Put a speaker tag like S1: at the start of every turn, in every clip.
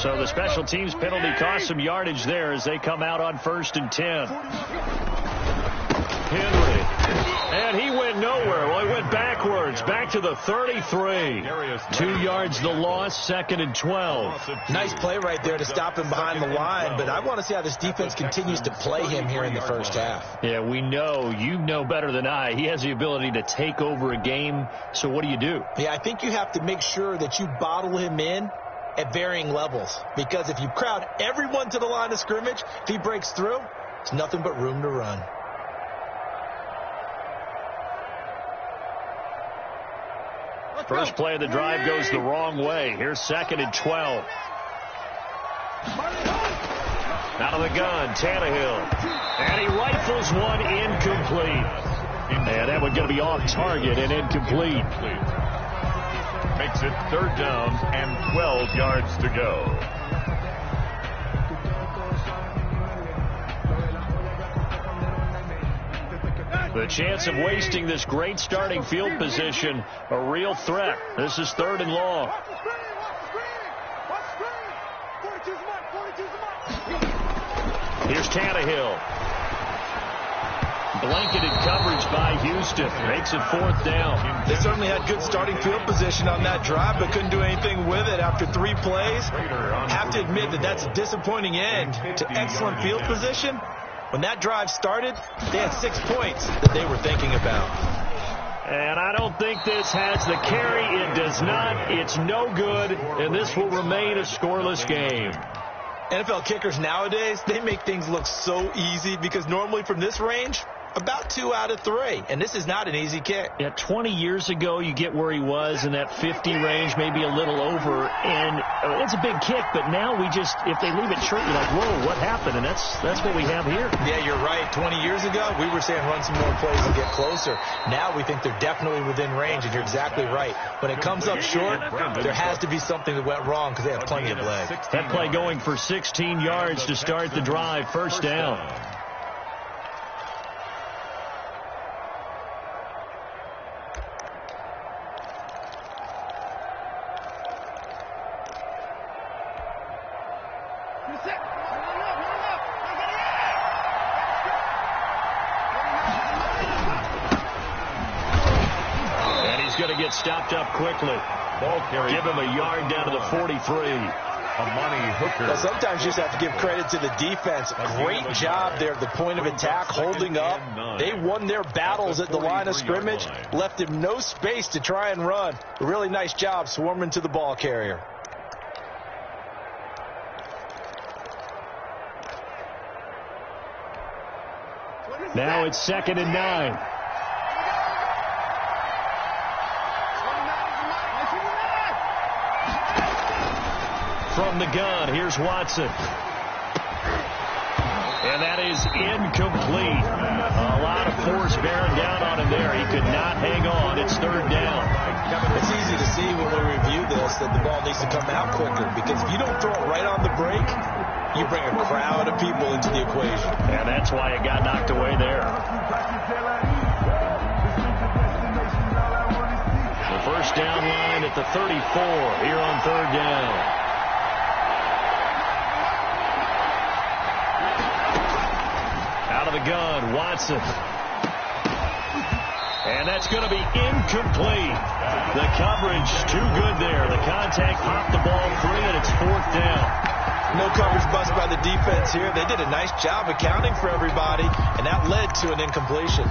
S1: So the special teams penalty cost some yardage there as they come out on 1st and 10. Henry. And he went nowhere. Well, he went backwards. Back to the 33. 2 yards the loss, 2nd and 12.
S2: Nice play right there to stop him behind the line, but I want to see how this defense continues to play him here in the first half.
S1: Yeah, we know. You know better than I. He has the ability to take over a game. So what do you do?
S2: Yeah, I think you have to make sure that you bottle him in at varying levels, because if you crowd everyone to the line of scrimmage, if he breaks through, it's nothing but room to run.
S1: First play of the drive goes the wrong way. Here's 2nd and 12. Out of the gun, Tannehill. And he rifles one incomplete. And that one's going to be off target and incomplete.
S3: Makes it 3rd down and 12 yards to go.
S1: The chance of wasting this great starting field position, a real threat. This is 3rd and long. Here's Tannehill. Blanketed coverage by Houston. Makes it 4th down.
S2: They certainly had good starting field position on that drive, but couldn't do anything with it after 3 plays. Have to admit that that's a disappointing end to excellent field position. When that drive started, they had 6 points that they were thinking about.
S1: And I don't think this has the carry. It does not. It's no good, and this will remain a scoreless game.
S2: NFL kickers nowadays, they make things look so easy because normally from this range, about 2 out of 3. And this is not an easy kick.
S1: Yeah, 20 years ago, you get where he was in that 50 range, maybe a little over. And it's a big kick, but now we just, if they leave it short, you're like, whoa, what happened? And that's what we have here.
S2: Yeah, you're right. 20 years ago, we were saying run some more plays and get closer. Now we think they're definitely within range, and you're exactly right. When it comes up short, there has to be something that went wrong because they have plenty of leg.
S1: That play going for 16 yards to start the drive. 1st down. Stopped up quickly.
S3: Ball carry.
S1: Give him a yard down to the 43.
S3: Amani Hooker.
S2: Well, sometimes you just have to give credit to the defense. Great job there at the point of attack, holding up. They won their battles at the line of scrimmage, left him no space to try and run. A really nice job swarming to the ball carrier.
S1: Now it's 2nd and 9. From the gun, here's Watson. And that is incomplete. A lot of force bearing down on him there. He could not hang on. It's 3rd down.
S2: It's easy to see when we review this that the ball needs to come out quicker, because if you don't throw it right on the break, you bring a crowd of people into the equation.
S1: And that's why it got knocked away there. The 1st down line at the 34 here on 3rd down. Out of the gun, Watson. And that's going to be incomplete. The coverage too good there. The contact popped the ball free, and it's 4th down.
S2: No coverage bust by the defense here. They did a nice job accounting for everybody, and that led to an incompletion.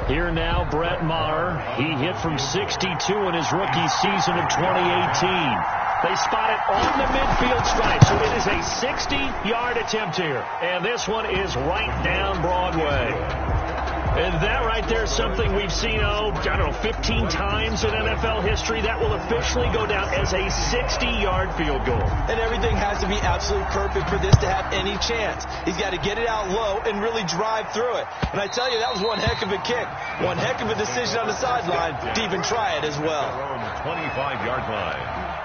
S1: Here now, Brett Maher. He hit from 62 in his rookie season of 2018. They spot it on the midfield stripe, so it is a 60-yard attempt here. And this one is right down Broadway. And that right there is something we've seen, 15 times in NFL history. That will officially go down as a 60-yard field goal.
S2: And everything has to be absolutely perfect for this to have any chance. He's got to get it out low and really drive through it. And I tell you, that was one heck of a kick. One heck of a decision on the sideline to even try it as well.
S3: 25-yard line.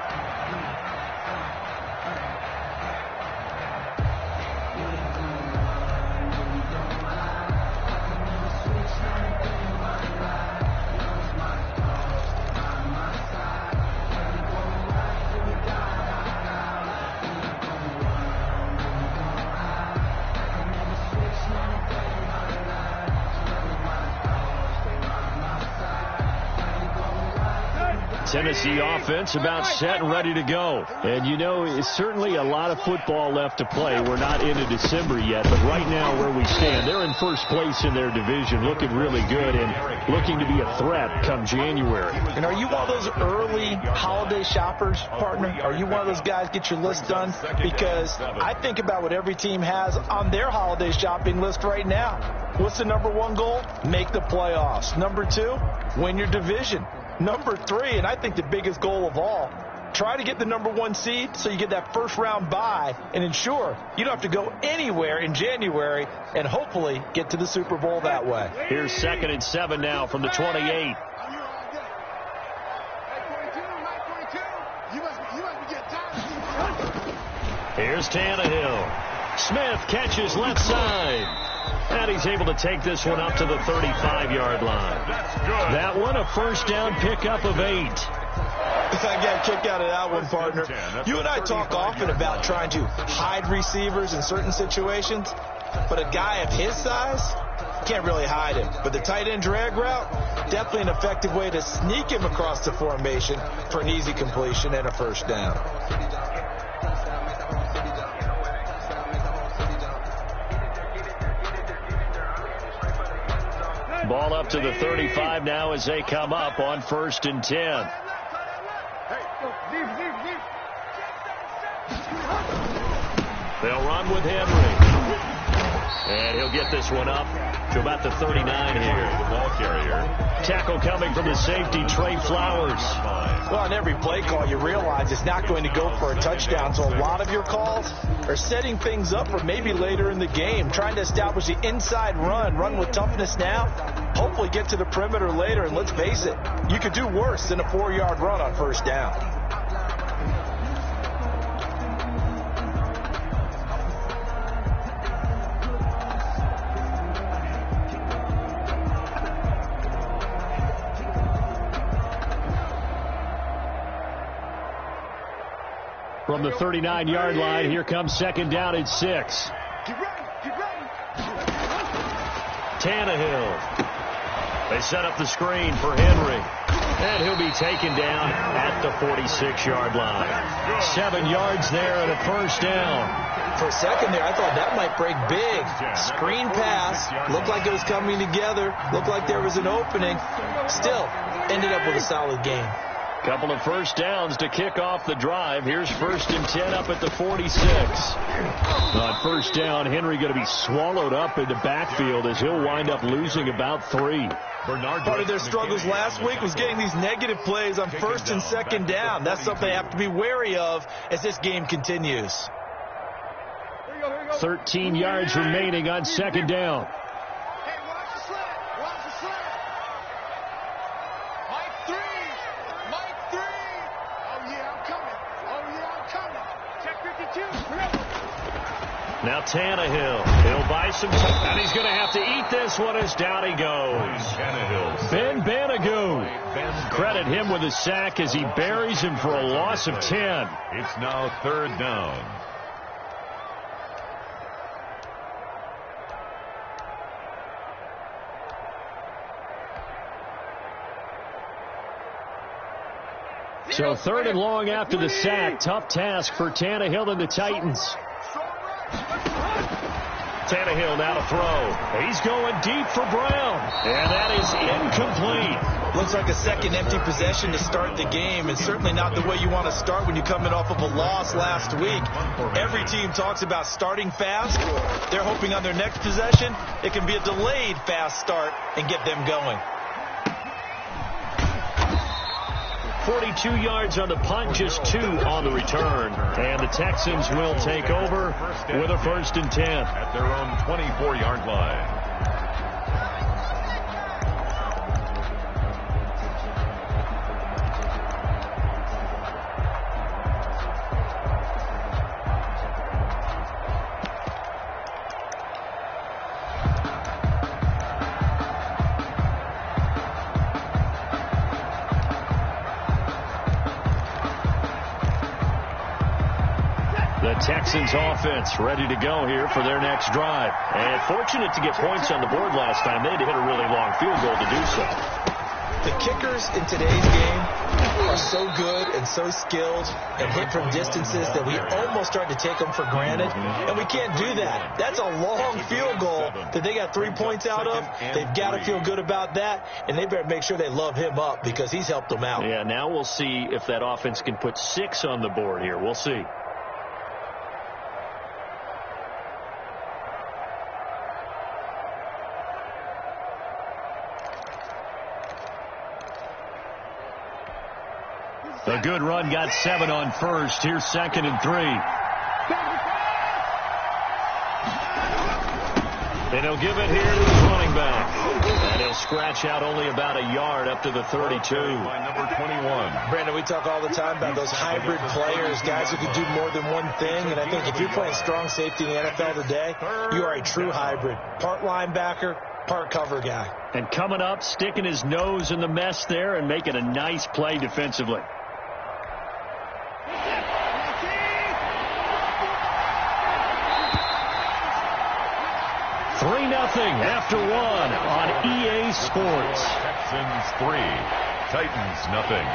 S1: Tennessee offense about set and ready to go. And, you know, it's certainly a lot of football left to play. We're not into December yet, but right now where we stand, they're in first place in their division, looking really good and looking to be a threat come January.
S2: And are you one of those early holiday shoppers, partner? Are you one of those guys get your list done? Because I think about what every team has on their holiday shopping list right now. What's the number one goal? Make the playoffs. Number two, win your division. Number three, and I think the biggest goal of all, try to get the number one seed so you get that first round bye and ensure you don't have to go anywhere in January and hopefully get to the Super Bowl that way.
S1: Here's 2nd and 7 now from the 28. Here's Tannehill. Smith catches left side. And he's able to take this one up to the 35-yard line. That one, a first down pickup of 8.
S2: I got a kick out of that one, partner. You and I talk often about trying to hide receivers in certain situations, but a guy of his size can't really hide him. But the tight end drag route, definitely an effective way to sneak him across the formation for an easy completion and a first down.
S1: Ball up to the 35 now as they come up on 1st and 10. They'll run with Henry. And he'll get this one up to about the 39 here.
S3: The ball carrier.
S1: Tackle coming from the safety, Trey Flowers.
S2: Well, on every play call, you realize it's not going to go for a touchdown. So a lot of your calls are setting things up for maybe later in the game, trying to establish the inside run with toughness now, hopefully get to the perimeter later. And let's face it, you could do worse than a 4-yard run on first down.
S1: From the 39-yard line, here comes 2nd down and 6. Tannehill. They set up the screen for Henry. And he'll be taken down at the 46-yard line. 7 yards there and a first down.
S2: For a second there, I thought that might break big. Screen pass. Looked like it was coming together. Looked like there was an opening. Still, ended up with a solid game.
S1: Couple of first downs to kick off the drive. Here's 1st and 10 up at the 46. On first down, Henry going to be swallowed up in the backfield as he'll wind up losing about 3.
S2: Part of their struggles last week was getting these negative plays on 1st and 2nd down. That's something they have to be wary of as this game continues.
S1: 13 yards remaining on 2nd down. Now Tannehill, he'll buy some time, and he's going to have to eat this one as down he goes. Ben Banagoo. Credit him with a sack as he buries him for a loss of 10.
S3: It's now 3rd down.
S1: So 3rd and long after the sack. Tough task for Tannehill and the Titans. Tannehill now to throw. He's going deep for Brown. And that is incomplete.
S2: Looks like a second empty possession to start the game, and certainly not the way you want to start when you're coming off of a loss last week. Every team talks about starting fast. They're hoping on their next possession it can be a delayed fast start and get them going.
S1: 42 yards on the punt, just 2 on the return. And the Texans will take over with a 1st and 10.
S3: At their own 24-yard line.
S1: Texans offense ready to go here for their next drive. And fortunate to get points on the board last time. They had to hit a really long field goal to do so.
S2: The kickers in today's game are so good and so skilled and hit from distances that we almost start to take them for granted, and we can't do that. That's a long field goal that they got 3 points out of. They've got to feel good about that, and they better make sure they love him up because he's helped them out.
S1: Yeah, now we'll see if that offense can put 6 on the board here. We'll see. A good run got 7 on first. Here's 2nd and 3. And he'll give it here to his running back. And he'll scratch out only about a yard up to the 32.
S3: By number 21.
S2: Brandon, we talk all the time about those hybrid players, guys who can do more than one thing. And I think if you're playing strong safety in the NFL today, you are a true hybrid. Part linebacker, part cover guy.
S1: And coming up, sticking his nose in the mess there and making a nice play defensively. 3-0 after 1 on EA Sports.
S3: Texans 3, Titans nothing.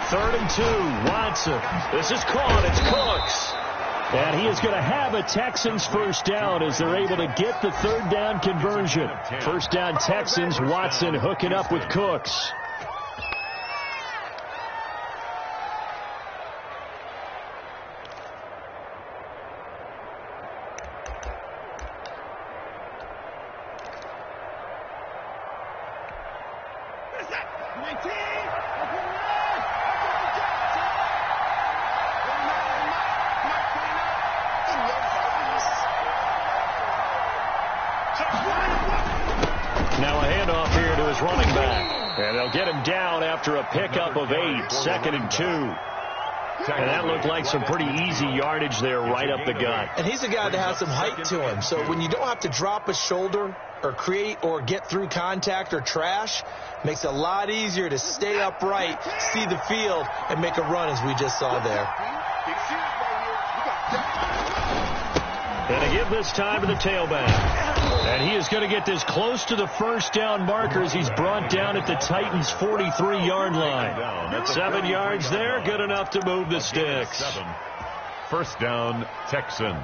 S1: Third and 2, Watson. This is caught. It's Cooks. And he is going to have a Texans first down as they're able to get the third down conversion. First down Texans, Watson hooking up with Cooks. Now a handoff here to his running back. And they'll get him down after a pickup of 8, 2nd and 2. And that looked like some pretty easy yardage there right up the gut.
S2: And he's a guy that has some height to him. So when you don't have to drop a shoulder or create or get through contact or trash, makes it a lot easier to stay upright, see the field, and make a run as we just saw there.
S1: And to give this time to the tailback. And he is going to get this close to the first down marker as he's brought down at the Titans' 43-yard line. 7 yards there, good enough to move the sticks.
S3: First down, Texans.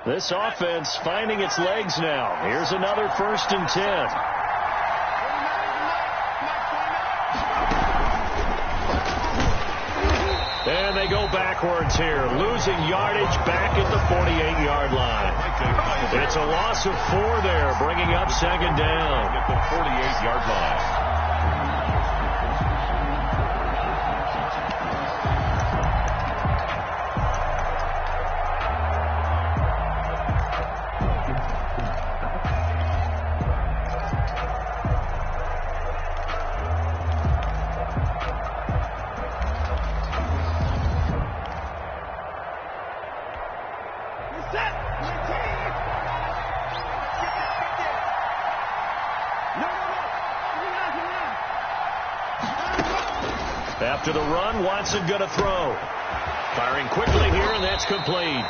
S1: This offense finding its legs now. Here's another 1st and 10. And they go backwards here, losing yardage back at the 48-yard line. It's a loss of 4 there, bringing up 2nd down.
S3: At the 48-yard line.
S1: After the run, Watson going to throw. Firing quickly here, and that's complete.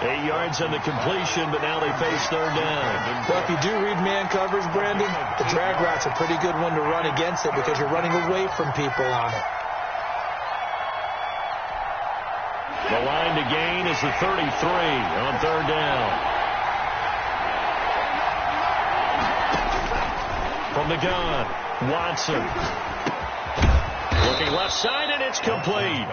S1: 8 yards on the completion, but now they face third down.
S2: Well, if you do read man coverage, Brandon, the drag route's a pretty good one to run against it because you're running away from people on it.
S1: The line to gain is the 33 on third down. From the gun, Watson. Looking left side, and it's complete.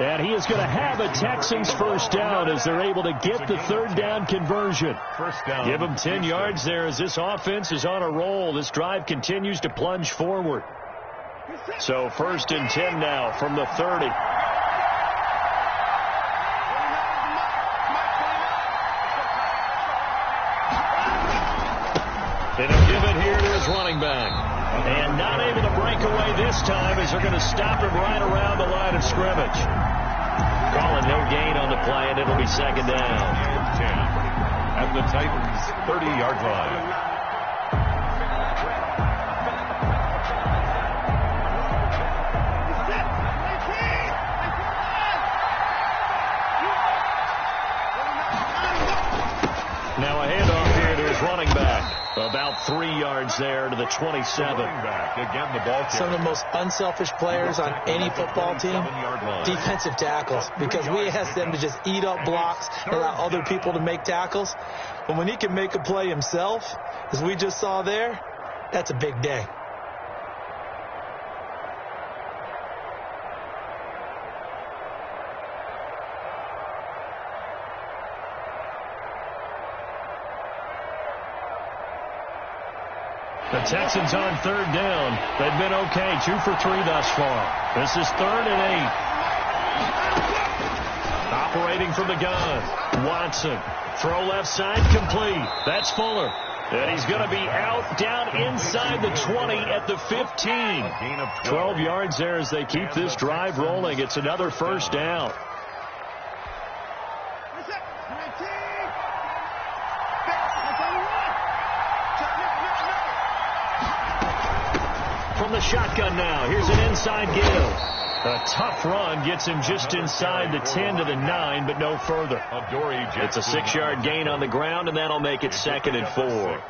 S1: And he is going to have a Texans first down as they're able to get the third down conversion.
S3: First down.
S1: Give him 10 yards there as this offense is on a roll. This drive continues to plunge forward. So 1st and 10 now from the 30. And he'll give it here to his running back. And not able to break away this time as they're going to stop him right around the line of scrimmage. Calling no gain on the play, and it'll be second down.
S3: 10 at the Titans' 30-yard line.
S1: Now a handoff here to his running back. About 3 yards there to the 27.
S3: Again, the ball
S2: Some of the most unselfish players on any football team, defensive tackles, because we ask them to just eat up blocks and allow other people to make tackles. But when he can make a play himself, as we just saw there, that's a big day.
S1: The Texans on third down. They've been okay, 2 for 3 thus far. This is 3rd and 8. Operating from the gun. Watson. Throw left side, complete. That's Fuller. And he's going to be out down inside the 20 at the 15. 12 yards there as they keep this drive rolling. It's another first down. From the shotgun now. Here's an inside give. A tough run gets him just inside the 10 to the 9, but no further. It's a 6-yard gain on the ground, and that'll make it 2nd and 4.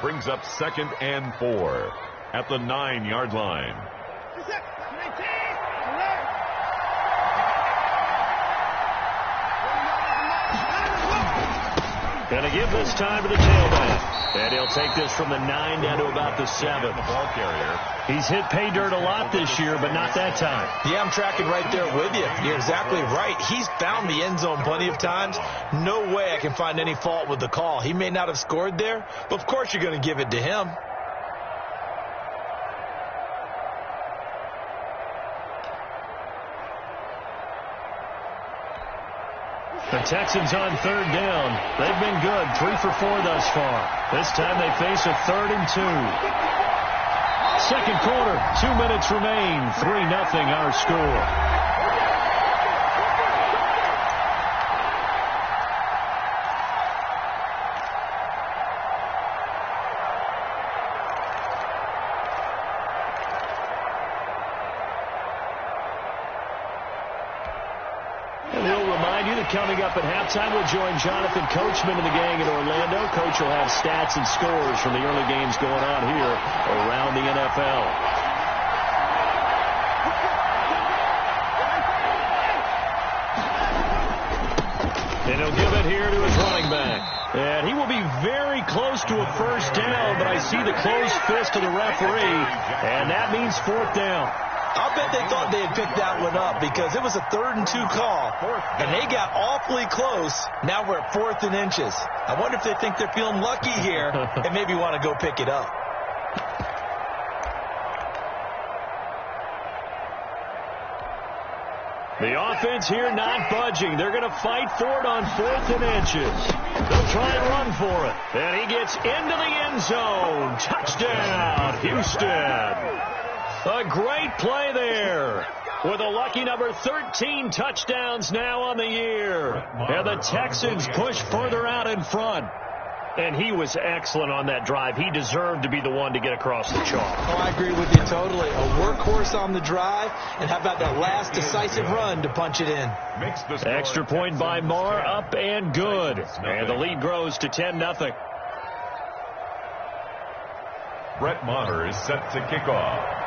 S3: Brings up 2nd and 4 at the 9-yard line.
S1: Gonna give this time to the tailback. And he'll take this from the 9 down to about the 7.
S3: The ball carrier.
S1: He's hit pay dirt a lot this year, but not that time.
S2: Yeah, I'm tracking right there with you. You're exactly right. He's found the end zone plenty of times. No way I can find any fault with the call. He may not have scored there, but of course you're going to give it to him.
S1: The Texans on third down. They've been good, 3 for 4 thus far. This time they face a 3rd and 2. Second quarter, 2 minutes remain. 3-0 our score. Coming up at halftime, we'll join Jonathan Coachman and the gang in Orlando. Coach will have stats and scores from the early games going on here around the NFL. And he'll give it here to his running back. And he will be very close to a first down, but I see the closed fist of the referee, and that means 4th down.
S2: I'll bet they thought they had picked that one up because it was a 3rd and 2 call, and they got awfully close. Now we're at 4th and inches. I wonder if they think they're feeling lucky here and maybe want to go pick it up.
S1: The offense here not budging. They're going to fight for it on 4th and inches. They'll try and run for it. And he gets into the end zone. Touchdown, Houston. A great play there with a lucky number 13 touchdowns now on the year. And the Texans push further out in front. And he was excellent on that drive. He deserved to be the one to get across the chalk.
S2: Oh, I agree with you totally. A workhorse on the drive. And how about that last decisive run to punch it in?
S1: Extra point by Marr, up and good. And the lead grows to 10-0.
S3: Brett Maher is set to kick off.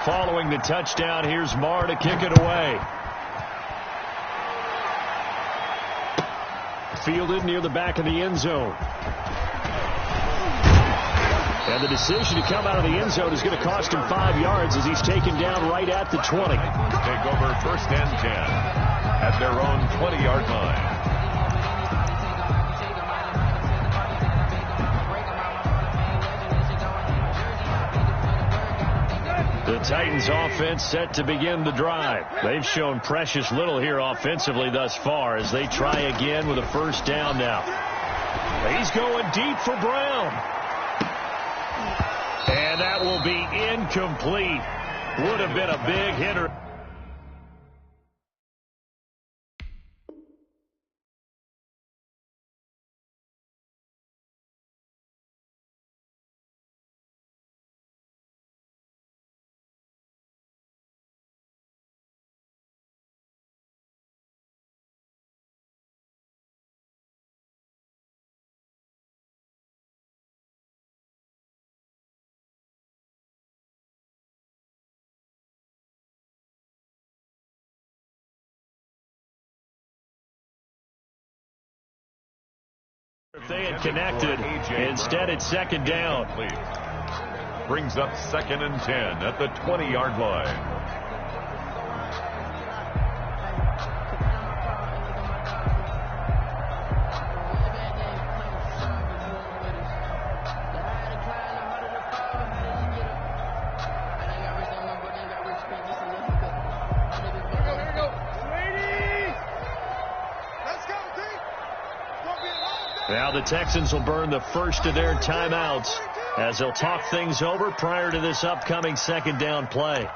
S1: Following the touchdown, here's Marr to kick it away. Fielded near the back of the end zone. And the decision to come out of the end zone is going to cost him 5 yards as he's taken down right at the 20.
S3: Take over 1st and 10 at their own 20-yard line.
S1: The Titans offense set to begin the drive. They've shown precious little here offensively thus far as they try again with a first down now. He's going deep for Brown. And that will be incomplete. Would have been a big hitter. If they had connected, instead it's second down.
S3: Brings up 2nd and 10 at the 20-yard line.
S1: Now the Texans will burn the first of their timeouts as they'll talk things over prior to this upcoming second down play.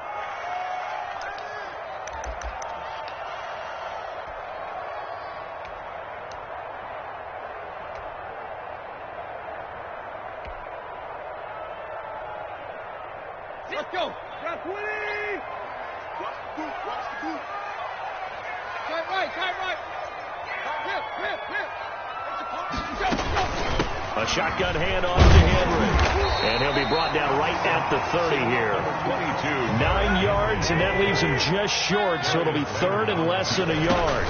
S4: Let's go. Got 20. Watch the boot. Watch the boot. Tight right. Tight right. Whip.
S1: A shotgun handoff to Henry. And he'll be brought down right at the 30 here.
S3: 22.
S1: 9 yards, and that leaves him just short, so it'll be third and less than a yard.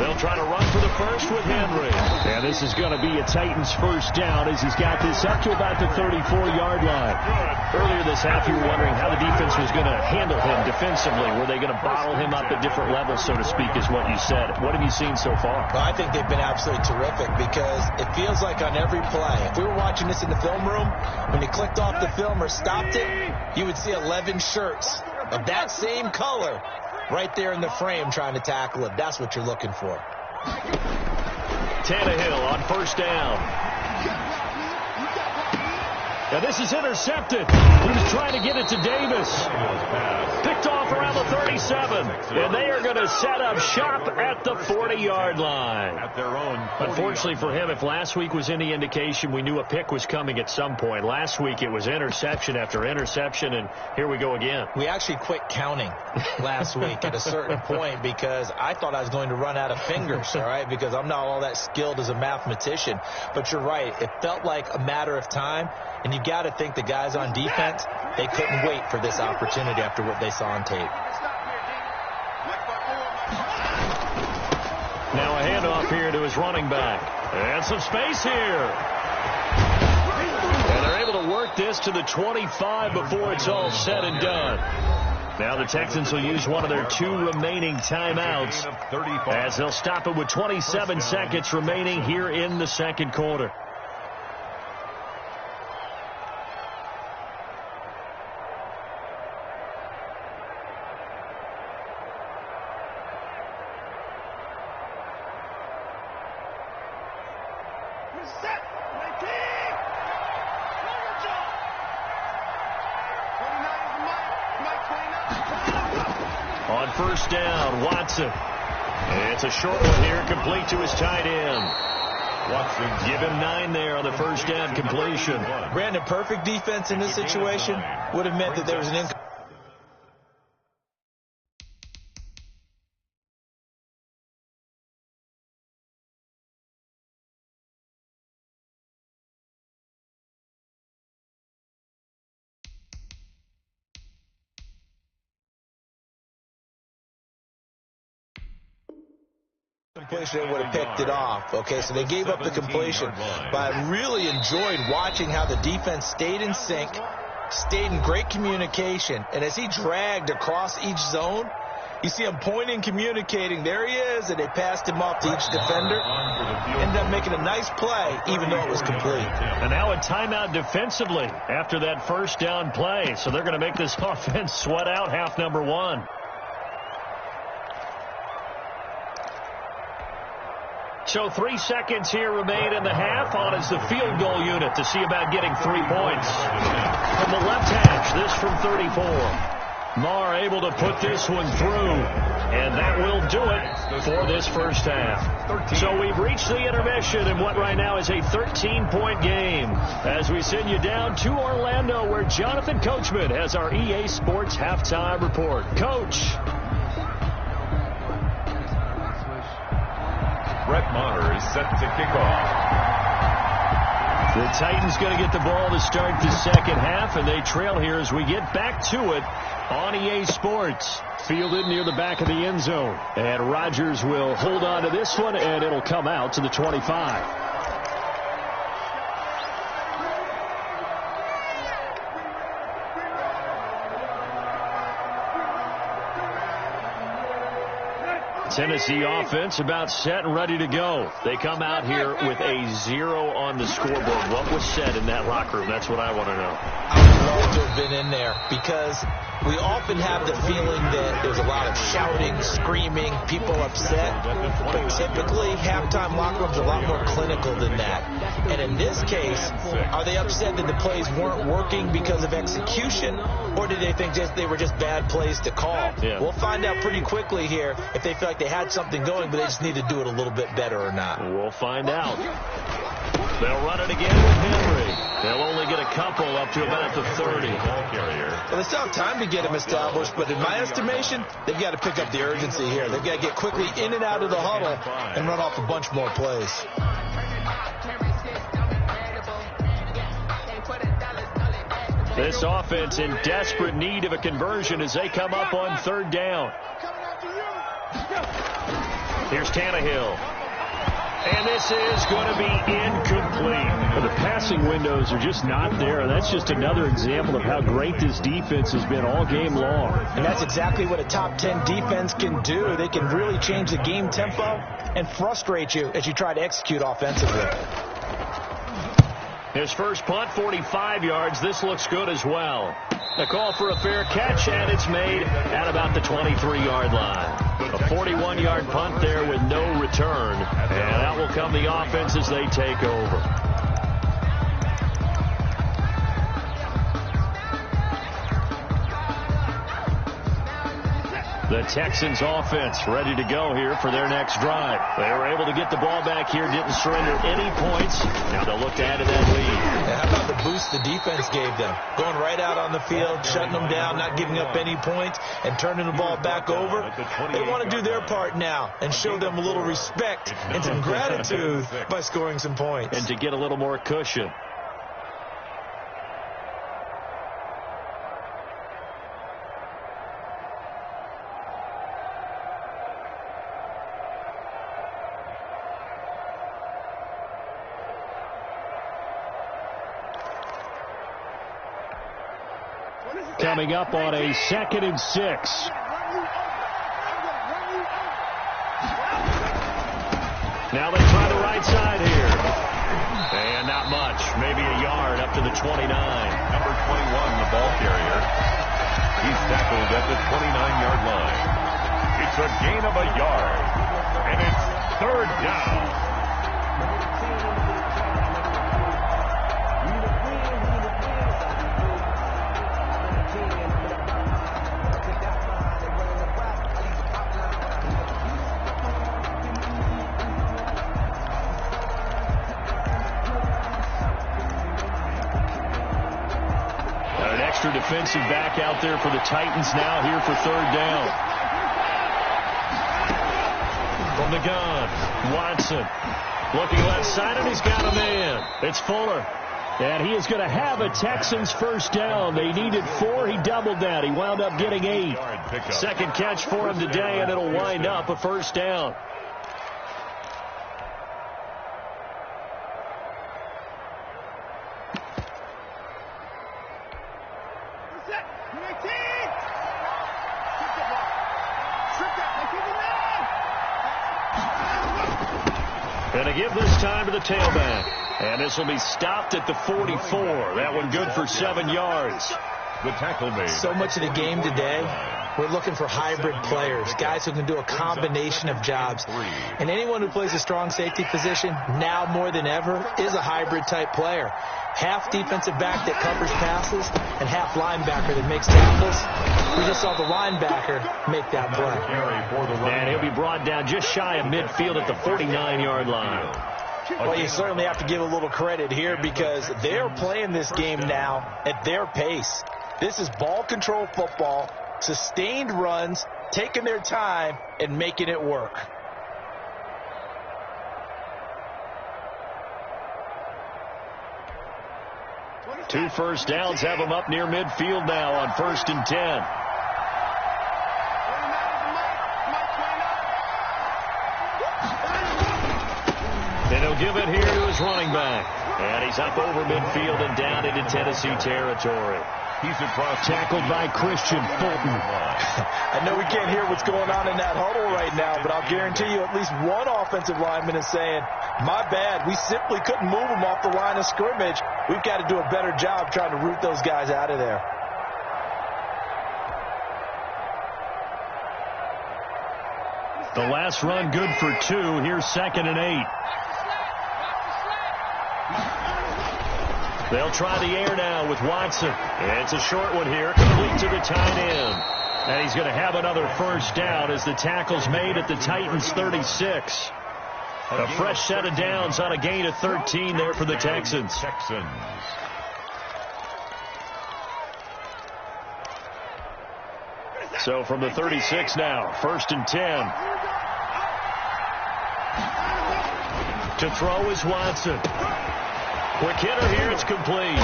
S1: They'll try to run for the first with Henry. And this is going to be a Titans first down as he's got this up to about the 34-yard line. Earlier this half, you were wondering how the defense was going to handle him defensively. Were they going to bottle him up at different levels, so to speak, is what you said. What have you seen so far?
S2: Well, I think they've been absolutely terrific because it feels like on every play, if we were watching this in the film room, when he clicked off the film or stopped it, you would see 11 shirts of that same color right there in the frame trying to tackle it. That's what you're looking for.
S1: Tannehill on first down. Now this is intercepted. He was trying to get it to Davis. Picked off around the 37. And they are going to set up shop at the 40-yard line.
S3: At their own.
S1: Unfortunately for him, if last week was any indication, we knew a pick was coming at some point. Last week it was interception after interception, and here we go again.
S2: We actually quit counting last week at a certain point because I thought I was going to run out of fingers, all right, because I'm not all that skilled as a mathematician. But you're right. It felt like a matter of time. And you got to think the guys on defense, they couldn't wait for this opportunity after what they saw on tape.
S1: Now a handoff here to his running back. And some space here. And they're able to work this to the 25 before it's all said and done. Now the Texans will use one of their 2 remaining timeouts as they'll stop it with 27 seconds remaining here in the second quarter. On first down, Watson. It's a short one here, complete to his tight end. Watson, give him 9 there on the first down completion.
S2: Brandon, perfect defense in this situation would have meant that there was an completion, they would have picked it off. Okay, so they gave up the completion. But I really enjoyed watching how the defense stayed in sync, stayed in great communication. And as he dragged across each zone, you see him pointing, communicating. There he is, and they passed him off to each defender. Ended up making a nice play, even though it was complete.
S1: And now a timeout defensively after that first down play. So they're going to make this offense sweat out half number 1. So 3 seconds here remain in the half. On is the field goal unit to see about getting 3 points. From the left hash, this from 34. Maher able to put this one through, and that will do it for this first half. So we've reached the intermission in what right now is a 13-point game as we send you down to Orlando where Jonathan Coachman has our EA Sports halftime report. Coach.
S3: Brett Maher is set to kick off.
S1: The Titans going to get the ball to start the second half, and they trail here as we get back to it on EA Sports. Fielded near the back of the end zone. And Rodgers will hold on to this one, and it'll come out to the 25. Tennessee offense about set and ready to go. They come out here with a 0 on the scoreboard. What was said in that locker room? That's what I want to know.
S2: I would love to have been in there because we often have the feeling that there's a lot of shouting, screaming, people upset. But typically, halftime locker rooms are a lot more clinical than that. And in this case, are they upset that the plays weren't working because of execution, or did they think they were just bad plays to call?
S1: Yeah.
S2: We'll find out pretty quickly here if they feel like they had something going, but they just need to do it a little bit better or not.
S1: We'll find out. They'll run it again with Henry. They'll only get a couple up to about the 30.
S3: Ball carrier.
S2: Well, they still have time to get him established, but in my estimation, they've got to pick up the urgency here. They've got to get quickly in and out of the huddle and run off a bunch more plays.
S1: This offense in desperate need of a conversion as they come up on third down. Here's Tannehill. And this is going to be incomplete. Well, the passing windows are just not there. That's just another example of how great this defense has been all game long.
S2: And that's exactly what a top 10 defense can do. They can really change the game tempo and frustrate you as you try to execute offensively.
S1: His first punt, 45 yards. This looks good as well. A call for a fair catch, and it's made at about the 23-yard line. A 41-yard punt there with no return. And out will come the offense as they take over. The Texans offense ready to go here for their next drive. They were able to get the ball back here, didn't surrender any points. Now they'll look to add to that lead.
S2: And how about the boost the defense gave them? Going right out on the field, shutting them down, not giving up any points, and turning the ball back over. They want to do their part now and show them a little respect and some gratitude by scoring some points.
S1: And to get a little more cushion. Coming up on a 2nd and 6. Now they try the right side here. And not much. Maybe a yard up to the 29.
S3: Number 21, the ball carrier. He's tackled at the 29-yard line. It's a gain of a yard. And it's third down.
S1: Defensive back out there for the Titans now here for third down. From the gun, Watson looking left side, and he's got a man. It's Fuller. And he is going to have a Texans first down. They needed 4. He doubled that. He wound up getting 8. Second catch for him today, and it'll wind up a first down. And to give this time to the tailback. And this will be stopped at the 44. That one good for 7 yards.
S3: The tackle made.
S2: So much of the game today We're looking for hybrid players, guys who can do a combination of jobs. And anyone who plays a strong safety position, now more than ever, is a hybrid-type player. Half defensive back that covers passes and half linebacker that makes tackles. We just saw the linebacker make that play.
S1: And he'll be brought down just shy of midfield at the 49-yard line.
S2: Well, you certainly have to give a little credit here because they're playing this game now at their pace. This is ball control football, sustained runs, taking their time, and making it work.
S1: Two first downs have them up near midfield now on 1st and 10. And he'll give it here to his running back. And he's up over midfield and down into Tennessee territory.
S3: He's across.
S1: Tackled by Christian Fulton.
S2: I know we can't hear what's going on in that huddle right now, but I'll guarantee you at least one offensive lineman is saying, my bad, we simply couldn't move them off the line of scrimmage. We've got to do a better job trying to root those guys out of there.
S1: The last run good for 2. Here's 2nd and 8. They'll try the air now with Watson. It's a short one here, complete to the tight end. And he's going to have another first down as the tackle's made at the Titans' 36. A fresh set of downs on a gain of 13 there for the Texans. So from the 36 now, 1st and 10. To throw is Watson. Quick hitter here, it's complete.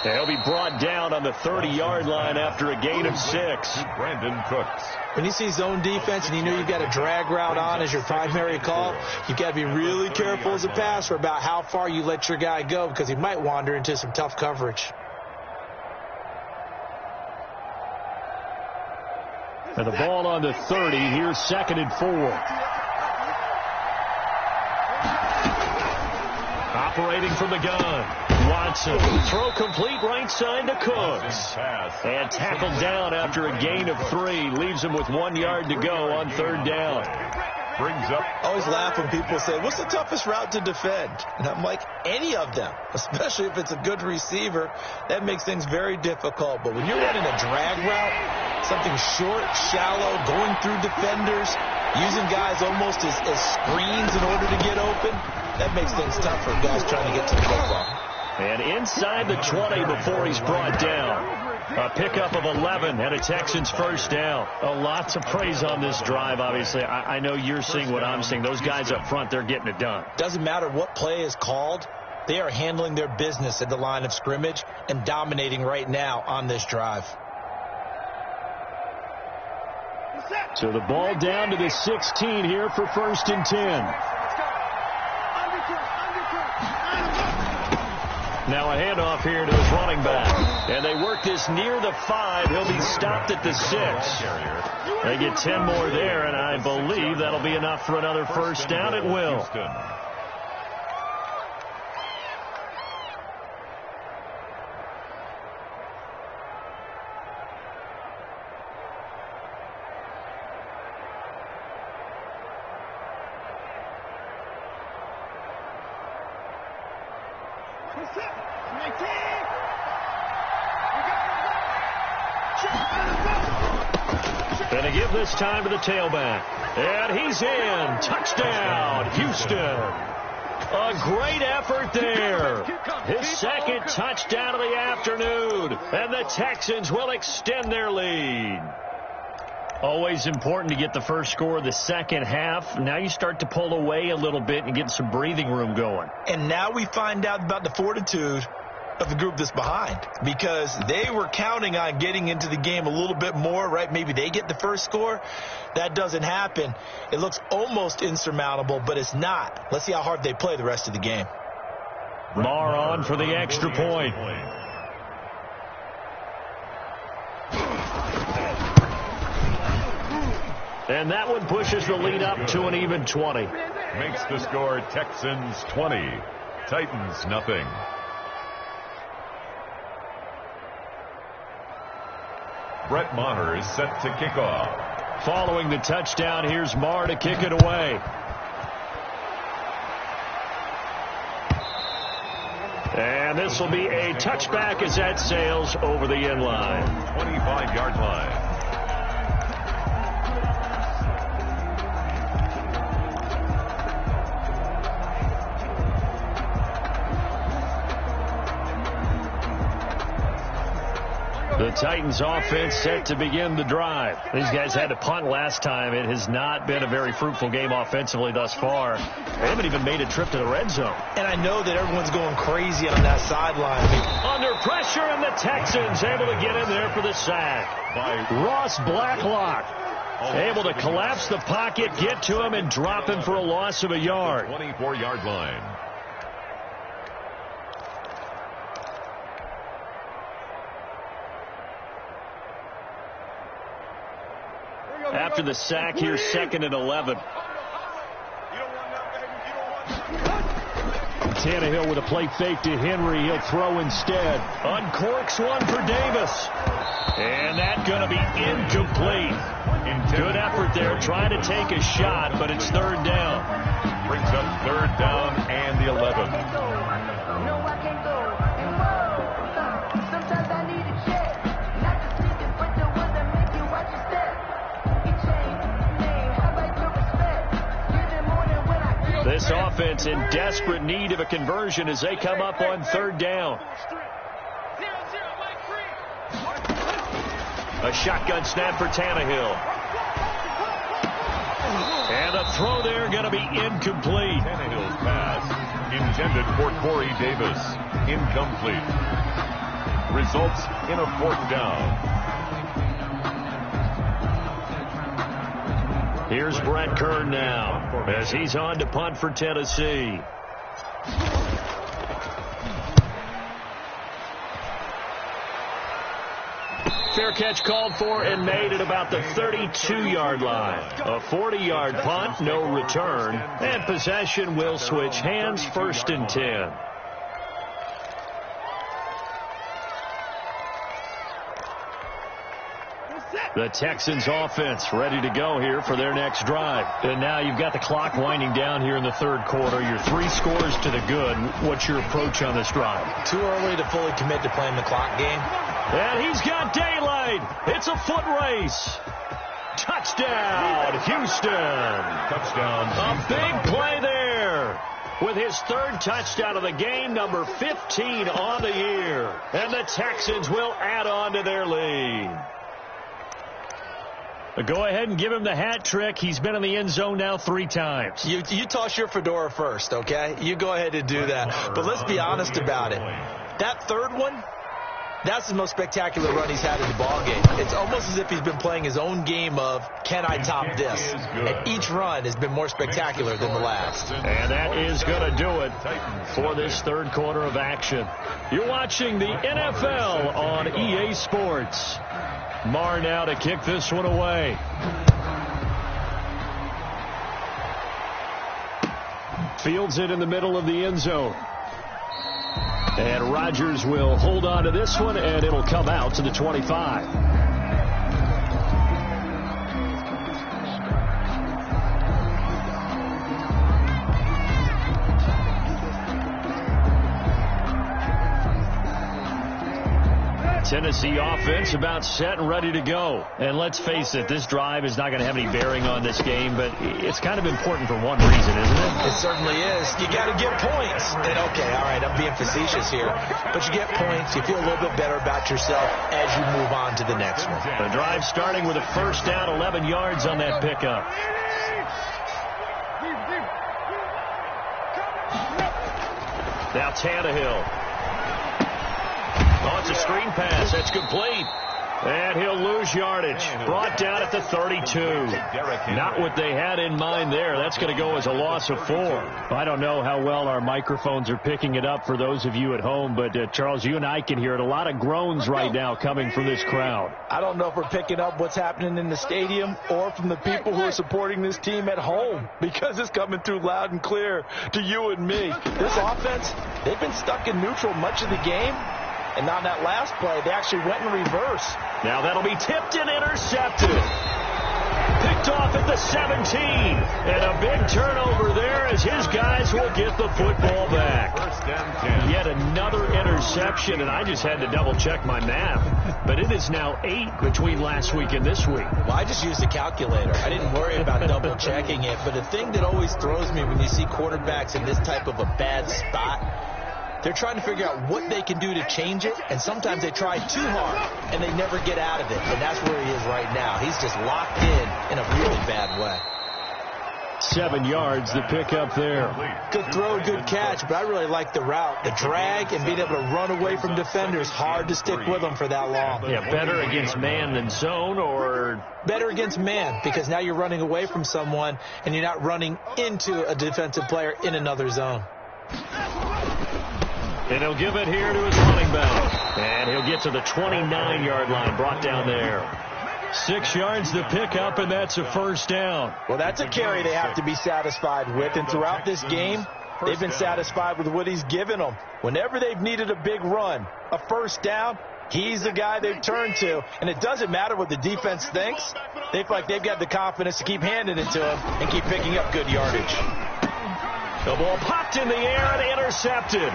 S1: They'll be brought down on the 30-yard line after a gain of 6.
S3: Brandon Cooks.
S2: When you see zone defense and you know you've got a drag route on as your primary call, you've got to be really careful as a passer about how far you let your guy go because he might wander into some tough coverage.
S1: And the ball on the 30. Here's 2nd and 4. Operating from the gun. Watson. Throw complete right side to Cooks. And tackled down after a gain of 3. Leaves him with 1 yard to go on 3rd down.
S3: Brings up.
S2: I always laugh when people say, what's the toughest route to defend? And I'm like, any of them, especially if it's a good receiver. That makes things very difficult. But when you're running a drag route, something short, shallow, going through defenders, using guys almost as screens in order to get open, that makes things tough for guys trying to get to the football.
S1: And inside the 20 before he's brought down. A pickup of 11 and a Texans first down. Lots of praise on this drive, obviously. I know you're seeing what I'm seeing. Those guys up front, they're getting it done.
S2: Doesn't matter what play is called. They are handling their business at the line of scrimmage and dominating right now on this drive.
S1: So the ball down to the 16 here for 1st and 10. Now a handoff here to his running back. And they work this near the 5. He'll be stopped at the 6. They get 10 more there, and I believe that'll be enough for another first down. It will. And to give this time to the tailback. And he's in. Touchdown, Houston. A great effort there. His 2nd touchdown of the afternoon. And the Texans will extend their lead. Always important to get the first score of the second half. Now you start to pull away a little bit and get some breathing room going.
S2: And now we find out about the fortitude of the group that's behind, because they were counting on getting into the game a little bit more, right? Maybe they get the first score. That doesn't happen. It looks almost insurmountable, but it's not. Let's see how hard they play the rest of the game.
S1: Marr on for the extra point. And that one pushes the lead up to an even 20.
S3: Makes the score Texans 20, Titans nothing. Brett Maher is set to kick off.
S1: Following the touchdown, here's Maher to kick it away. And this will be a touchback as that sails over the end line.
S3: 25-yard line.
S1: The Titans offense set to begin the drive. These guys had to punt last time. It has not been a very fruitful game offensively thus far. They haven't even made a trip to the red zone.
S2: And I know that everyone's going crazy on that sideline.
S1: Under pressure, and the Texans able to get in there for the sack. Ross Blacklock able to collapse the pocket, get to him, and drop him for a loss of a yard.
S3: 24-yard line.
S1: After the sack, here's 2nd and 11. Tannehill with a play fake to Henry. He'll throw instead. Uncorks one for Davis. And that's going to be incomplete. Good effort there, trying to take a shot, but it's 3rd down.
S3: Brings up 3rd down and the 11.
S1: This offense in desperate need of a conversion as they come up on 3rd down. A shotgun snap for Tannehill. And the throw there going to be incomplete.
S3: Tannehill's pass intended for Corey Davis. Incomplete. Results in a 4th down.
S1: Here's Brett Kern now as he's on to punt for Tennessee. Fair catch called for and made at about the 32-yard line. A 40-yard punt, no return, and possession will switch hands, 1st and 10. The Texans offense ready to go here for their next drive. And now you've got the clock winding down here in the 3rd quarter. You're 3 scores to the good. What's your approach on this drive?
S2: Too early to fully commit to playing the clock game.
S1: And he's got daylight. It's a foot race. Touchdown, Houston.
S3: Touchdown.
S1: A big play there. With his 3rd touchdown of the game, number 15 on the year. And the Texans will add on to their lead. Go ahead and give him the hat trick. He's been in the end zone now 3 times.
S2: You toss your fedora first, okay? You go ahead and do that. But let's be honest about it. That 3rd one, that's the most spectacular run he's had in the ballgame. It's almost as if he's been playing his own game of, can I top this? And each run has been more spectacular than the last.
S1: And that is going to do it for this 3rd quarter of action. You're watching the NFL on EA Sports. Maher now to kick this one away. Fields it in the middle of the end zone. And Rodgers will hold on to this one, and it'll come out to the 25. Tennessee offense about set and ready to go. And let's face it, this drive is not going to have any bearing on this game, but it's kind of important for one reason, isn't it?
S2: It certainly is. You got to get points. And okay, all right, I'm being facetious here, but you get points. You feel a little bit better about yourself as you move on to the next one.
S1: The drive starting with a 1st down, 11 yards on that pickup. Now Tannehill. Oh, it's a screen pass. That's complete. And he'll lose yardage. Brought down at the 32. Not what they had in mind there. That's going to go as a loss of 4. I don't know how well our microphones are picking it up for those of you at home, but Charles, you and I can hear it. A lot of groans right now coming from this crowd.
S2: I don't know if we're picking up what's happening in the stadium or from the people who are supporting this team at home, because it's coming through loud and clear to you and me. This offense, they've been stuck in neutral much of the game. And on that last play, they actually went in reverse.
S1: Now that'll be tipped and intercepted. Picked off at the 17. And a big turnover there as his guys will get the football back.
S3: First and 10.
S1: Yet another interception, and I just had to double-check my math. But it is now 8 between last week and this week.
S2: Well, I just used a calculator. I didn't worry about double-checking it. But the thing that always throws me when you see quarterbacks in this type of a bad spot, they're trying to figure out what they can do to change it, and sometimes they try too hard, and they never get out of it. And that's where he is right now. He's just locked in a really bad way.
S1: 7 yards, the pickup there.
S2: Good throw, good catch, but I really like the route. The drag and being able to run away from defenders, hard to stick with them for that long.
S1: Yeah, better against man than zone, or...
S2: Better against man, because now you're running away from someone, and you're not running into a defensive player in another zone.
S1: And he'll give it here to his running back. And he'll get to the 29-yard line, brought down there. 6 yards to pick up, and that's a first down.
S2: Well, that's a carry they have to be satisfied with. And throughout this game, they've been satisfied with what he's given them. Whenever they've needed a big run, a first down, he's the guy they've turned to. And it doesn't matter what the defense thinks. They feel like they've got the confidence to keep handing it to him and keep picking up good yardage.
S1: The ball popped in the air and intercepted.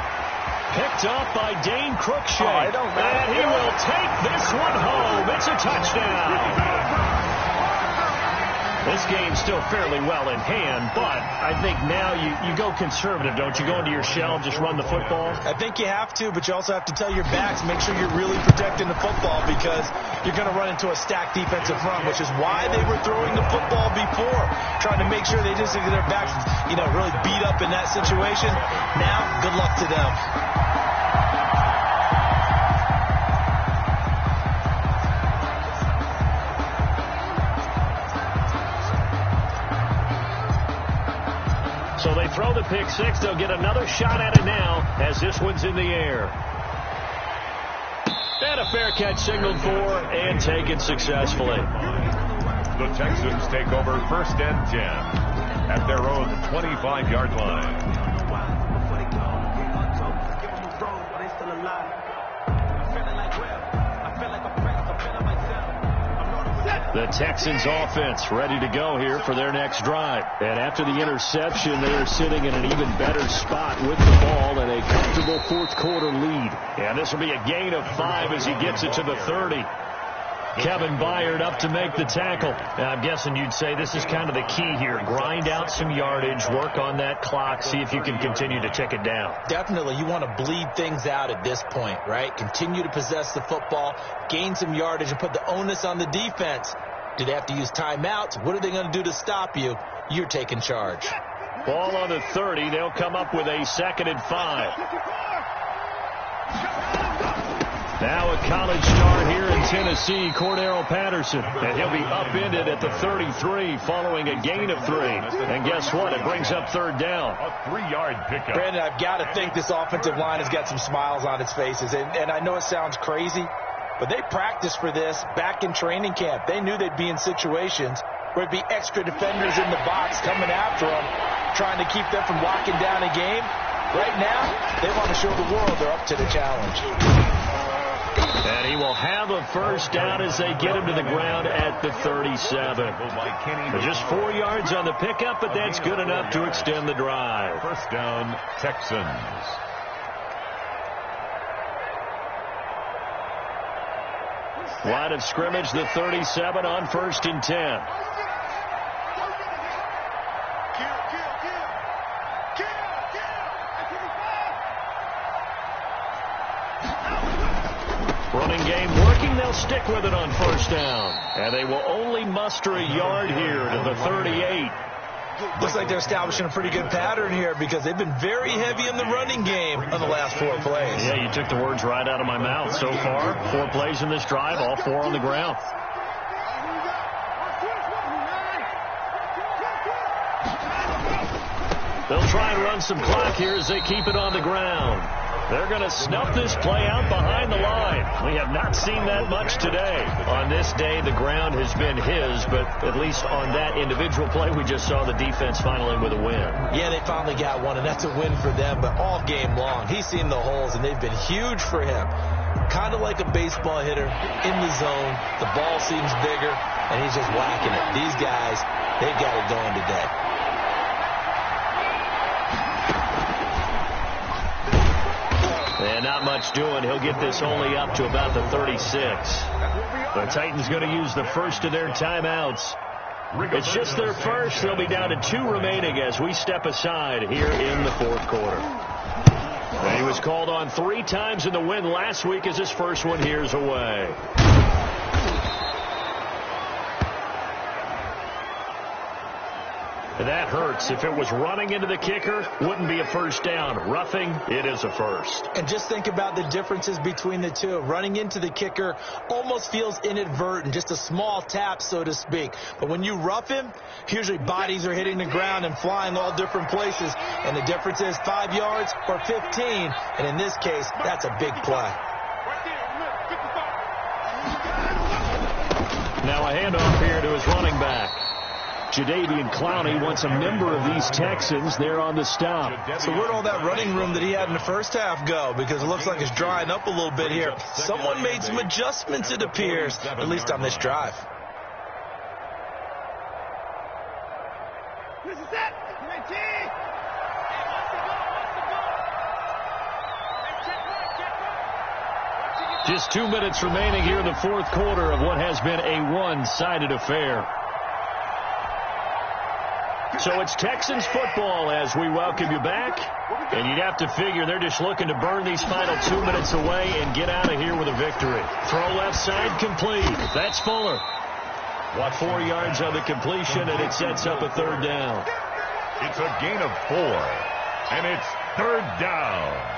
S1: Picked up by Dane Cruikshank. And he will take this one home. It's a touchdown. This game's still fairly well in hand, but I think now you go conservative, don't you? Go into your shell, just run the football?
S2: I think you have to, but you also have to tell your backs, make sure you're really protecting the football, because you're going to run into a stacked defensive front, which is why they were throwing the football before, trying to make sure they just get their backs, really beat up in that situation. Now, good luck to them.
S1: So they throw the pick six. They'll get another shot at it now as this one's in the air. And a fair catch signaled for and taken successfully.
S3: The Texans take over first and 10 at their own 25-yard line.
S1: The Texans offense ready to go here for their next drive. And after the interception, they are sitting in an even better spot with the ball and a comfortable fourth quarter lead. And this will be a gain of 5 as he gets it to the 30. Kevin Byard up to make the tackle. And I'm guessing you'd say this is kind of the key here. Grind out some yardage, work on that clock, see if you can continue to tick it down.
S2: Definitely. You want to bleed things out at this point, right? Continue to possess the football, gain some yardage, and put the onus on the defense. Do they have to use timeouts? What are they going to do to stop you? You're taking charge.
S1: Ball on the 30. They'll come up with a 2nd and 5. Now a college star here in Tennessee, Cordero Patterson. And he'll be upended at the 33 following a gain of 3. And guess what? It brings up 3rd down.
S3: A 3-yard pickup.
S2: Brandon, I've got to think this offensive line has got some smiles on its faces. And I know it sounds crazy, but they practiced for this back in training camp. They knew they'd be in situations where it'd be extra defenders in the box coming after them, trying to keep them from locking down a game. Right now, they want to show the world they're up to the challenge.
S1: And he will have a first down as they get him to the ground at the 37. Just 4 yards on the pickup, but that's good enough to extend the drive.
S3: First down, Texans.
S1: Line of scrimmage, the 37 on 1st and 10. Running game working. They'll stick with it on 1st down. And they will only muster a yard here to the 38.
S2: Looks like they're establishing a pretty good pattern here because they've been very heavy in the running game on the last 4 plays.
S1: Yeah, you took the words right out of my mouth. So far, 4 plays in this drive, all 4 on the ground. They'll try and run some clock here as they keep it on the ground. They're going to snuff this play out behind the line. We have not seen that much today. On this day, the ground has been his, but at least on that individual play, we just saw the defense finally with a win.
S2: Yeah, they finally got one, and that's a win for them, but all game long, he's seen the holes, and they've been huge for him. Kind of like a baseball hitter in the zone. The ball seems bigger, and he's just whacking it. These guys, they've got it going today.
S1: And not much doing. He'll get this only up to about the 36. The Titans going to use the first of their timeouts. It's just their first. They'll be down to 2 remaining as we step aside here in the fourth quarter. And he was called on 3 times in the win last week as his first one here's away. That hurts. If it was running into the kicker, wouldn't be a first down. Roughing, it is a first.
S2: And just think about the differences between the two. Running into the kicker almost feels inadvertent, just a small tap, so to speak. But when you rough him, usually bodies are hitting the ground and flying all different places. And the difference is 5 yards or 15. And in this case, that's a big play.
S1: Now a handoff here to his running back. Jadeveon Clowney wants a member of these Texans there on the stop.
S2: So where'd all that running room that he had in the first half go? Because it looks like it's drying up a little bit here. Someone made some adjustments, it appears, at least on this drive.
S1: Just 2 minutes remaining here in the fourth quarter of what has been a one-sided affair. So it's Texans football as we welcome you back. And you'd have to figure they're just looking to burn these final 2 minutes away and get out of here with a victory. Throw left side complete. That's Fuller. 4 yards on the completion, and it sets up a third down.
S3: It's a gain of 4, and it's third down.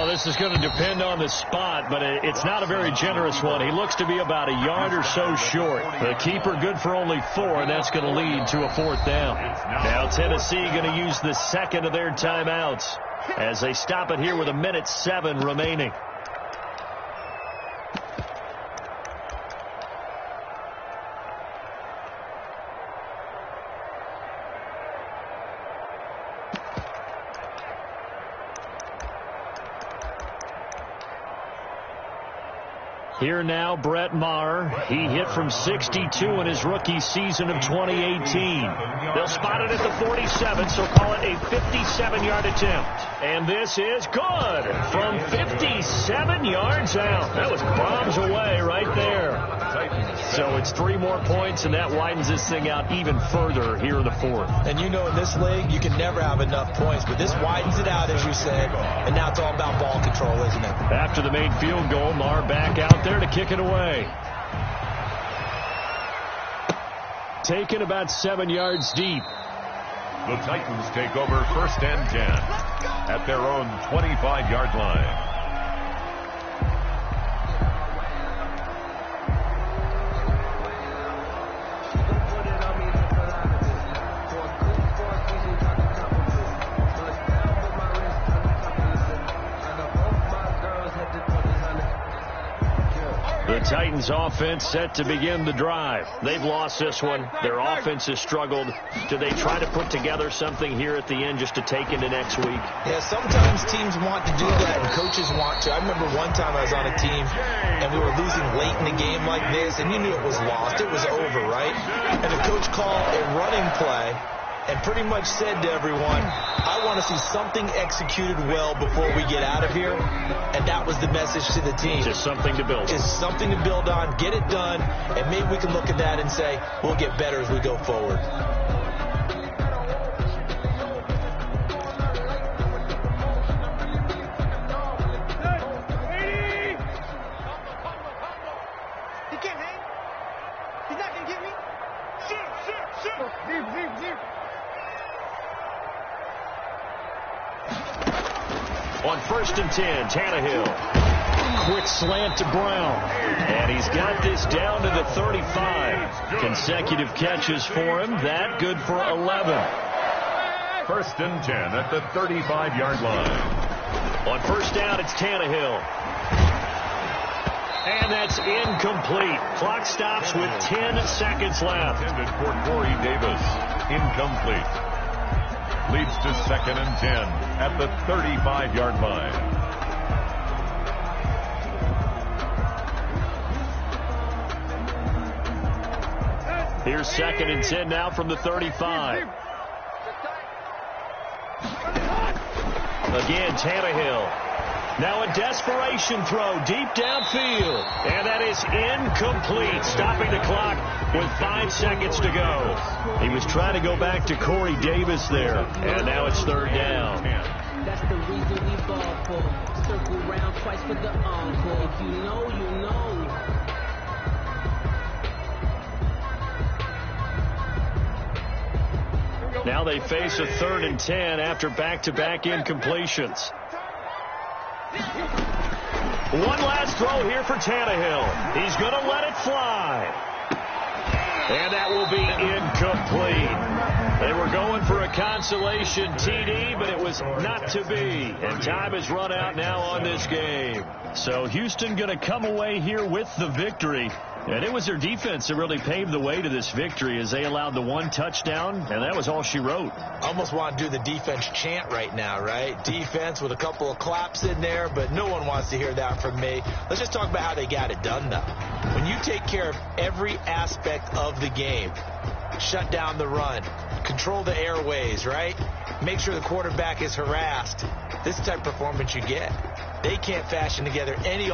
S1: This is going to depend on the spot, but it's not a very generous one. He looks to be about a yard or so short. The keeper good for only 4, and that's going to lead to a fourth down. Now Tennessee going to use the second of their timeouts as they stop it here with 1:07 remaining. Here now, Brett Maher. He hit from 62 in his rookie season of 2018. They'll spot it at the 47, so call it a 57-yard attempt. And this is good from 57 yards out. That was bombs away right there. So it's 3 more points, and that widens this thing out even further here in the fourth.
S2: And you know in this league, you can never have enough points, but this widens it out, as you said, and now it's all about ball control, isn't it?
S1: After the made field goal, Maher back out there to kick it away. Taken about 7 yards deep.
S3: The Titans take over first and 10 at their own 25-yard line.
S1: The Titans offense set to begin the drive. They've lost this one. Their offense has struggled. Do they try to put together something here at the end just to take into next week?
S2: Yeah, sometimes teams want to do that and coaches want to. I remember one time I was on a team and we were losing late in the game like this, and you knew it was lost. It was over, right? And the coach called a running play and pretty much said to everyone, I want to see something executed well before we get out of here. And that was the message to the team.
S1: Just something to build.
S2: Just something to build on, get it done, and maybe we can look at that and say, we'll get better as we go forward.
S4: He can't hang. He's not going to get me. Shoot. Deep.
S1: On 1st and 10, Tannehill. Quick slant to Brown. And he's got this down to the 35. Consecutive catches for him. That good for 11.
S3: 1st and 10 at the 35-yard line.
S1: On 1st down, it's Tannehill. And that's incomplete. Clock stops with 10 seconds left.
S3: Intended for Corey Davis. Incomplete. Leads to 2nd and 10 at the 35-yard line.
S1: Here's 2nd and 10 now from the 35. Again, Tannehill. Now a desperation throw deep downfield. And that is incomplete, stopping the clock with 5 seconds to go. He was trying to go back to Corey Davis there. And now it's 3rd down.
S5: That's the reason we ball for. Circle round twice for the encore. If you know, you know.
S1: Now they face a 3rd and 10 after back-to-back incompletions. One last throw here for Tannehill. He's going to let it fly. And that will be incomplete. They were going for a consolation TD, but it was not to be. And time has run out now on this game. So Houston going to come away here with the victory. And it was their defense that really paved the way to this victory as they allowed the 1 touchdown, and that was all she wrote.
S2: Almost want to do the defense chant right now, right? Defense with a couple of claps in there, but no one wants to hear that from me. Let's just talk about how they got it done, though. When you take care of every aspect of the game, shut down the run, control the airways, right? Make sure the quarterback is harassed. This type of performance you get. They can't fashion together any